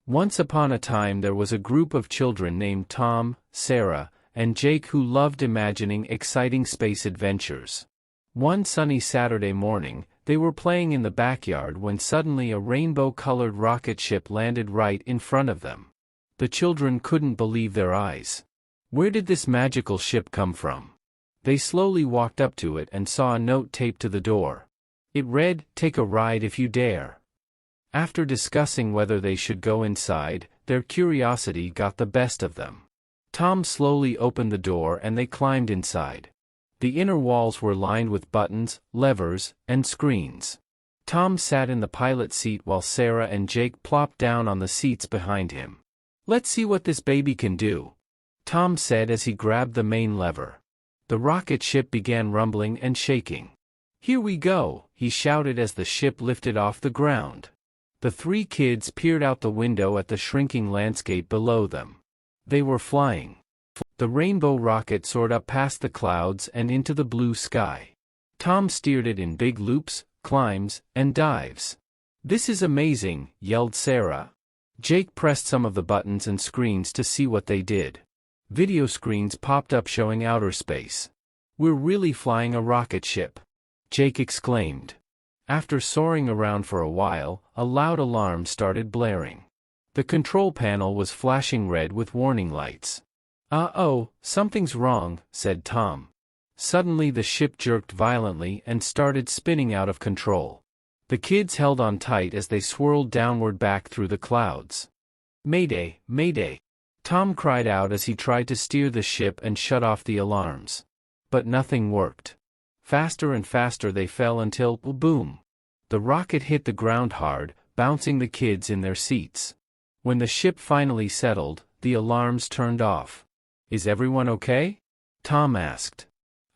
Once upon a time there was a group of children named Tom, Sarah, and Jake who loved imagining exciting space adventures. One sunny Saturday morning, they were playing in the backyard when suddenly a rainbow-colored rocket ship landed right in front of them. The children couldn't believe their eyes. Where did this magical ship come from? They slowly walked up to it and saw a note taped to the door. It read, "Take a ride if you dare." After discussing whether they should go inside, their curiosity got the best of them. Tom slowly opened the door and they climbed inside. The inner walls were lined with buttons, levers, and screens. Tom sat in the pilot seat while Sarah and Jake plopped down on the seats behind him. "Let's see what this baby can do," Tom said as he grabbed the main lever. The rocket ship began rumbling and shaking. "Here we go," he shouted as the ship lifted off the ground. The three kids peered out the window at the shrinking landscape below them. They were flying. The rainbow rocket soared up past the clouds and into the blue sky. Tom steered it in big loops, climbs, and dives. "This is amazing," yelled Sarah. Jake pressed some of the buttons and screens to see what they did. Video screens popped up showing outer space. "We're really flying a rocket ship," Jake exclaimed. After soaring around for a while, a loud alarm started blaring. The control panel was flashing red with warning lights. "Uh-oh, something's wrong," said Tom. Suddenly the ship jerked violently and started spinning out of control. The kids held on tight as they swirled downward back through the clouds. "Mayday, mayday!" Tom cried out as he tried to steer the ship and shut off the alarms. But nothing worked. Faster and faster they fell until, boom! The rocket hit the ground hard, bouncing the kids in their seats. When the ship finally settled, the alarms turned off. "Is everyone okay?" Tom asked.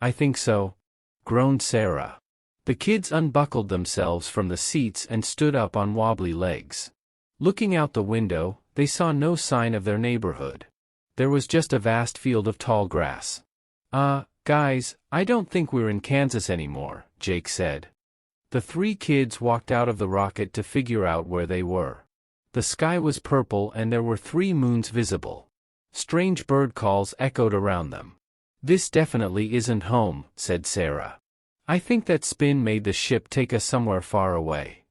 "I think so," groaned Sarah. The kids unbuckled themselves from the seats and stood up on wobbly legs. Looking out the window, they saw no sign of their neighborhood. There was just a vast field of tall grass. Guys, I don't think we're in Kansas anymore," Jake said. The three kids walked out of the rocket to figure out where they were. The sky was purple and there were 3 moons visible. Strange bird calls echoed around them. "This definitely isn't home," said Sarah. "I think that spin made the ship take us somewhere far away."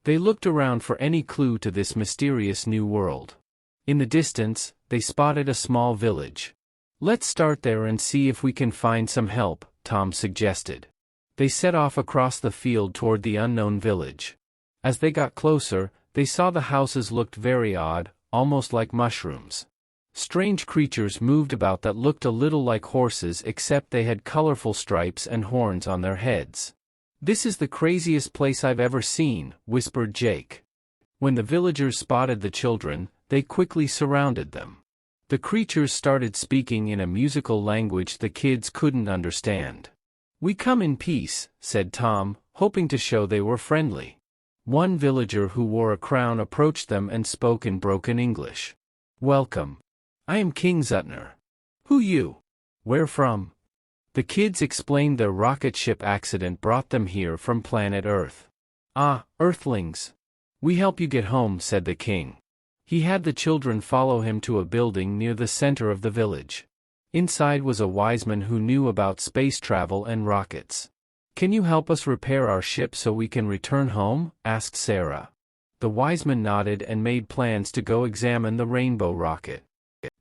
They looked around for any clue to this mysterious new world. In the distance, they spotted a small village. "Let's start there and see if we can find some help," Tom suggested. They set off across the field toward the unknown village. As they got closer, they saw the houses looked very odd, almost like mushrooms. Strange creatures moved about that looked a little like horses except they had colorful stripes and horns on their heads. "This is the craziest place I've ever seen," whispered Jake. When the villagers spotted the children, they quickly surrounded them. The creatures started speaking in a musical language the kids couldn't understand. "We come in peace," said Tom, hoping to show they were friendly. One villager who wore a crown approached them and spoke in broken English. "Welcome. I am King Zutner. Who you? Where from?" The kids explained their rocket ship accident brought them here from planet Earth. "Ah, Earthlings. We help you get home," said the king. He had the children follow him to a building near the center of the village. Inside was a wise man who knew about space travel and rockets. "Can you help us repair our ship so we can return home?" asked Sarah. The wise man nodded and made plans to go examine the rainbow rocket.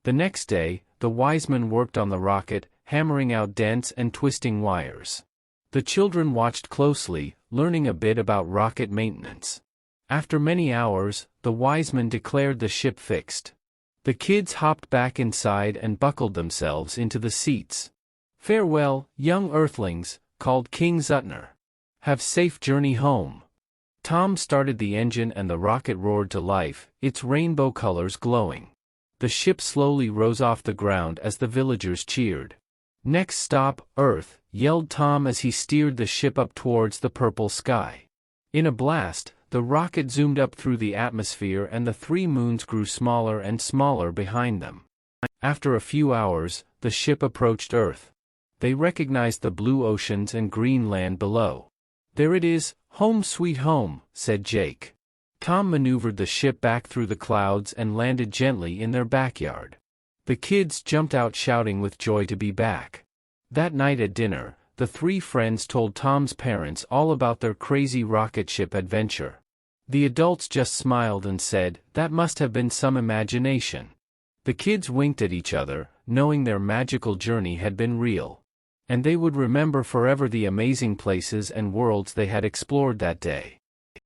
The next day, the wise man worked on the rocket, hammering out dents and twisting wires. The children watched closely, learning a bit about rocket maintenance. After many hours, the wise man declared the ship fixed. The kids hopped back inside and buckled themselves into the seats. "Farewell, young Earthlings," called King Zutner. "Have safe journey home." Tom started the engine and the rocket roared to life, its rainbow colors glowing. The ship slowly rose off the ground as the villagers cheered. "Next stop, Earth," yelled Tom as he steered the ship up towards the purple sky. In a blast, the rocket zoomed up through the atmosphere and the 3 moons grew smaller and smaller behind them. After a few hours, the ship approached Earth. They recognized the blue oceans and green land below. "There it is, home sweet home," said Jake. Tom maneuvered the ship back through the clouds and landed gently in their backyard. The kids jumped out shouting with joy to be back. That night at dinner, the three friends told Tom's parents all about their crazy rocket ship adventure. The adults just smiled and said, "That must have been some imagination." The kids winked at each other, knowing their magical journey had been real. And they would remember forever the amazing places and worlds they had explored that day.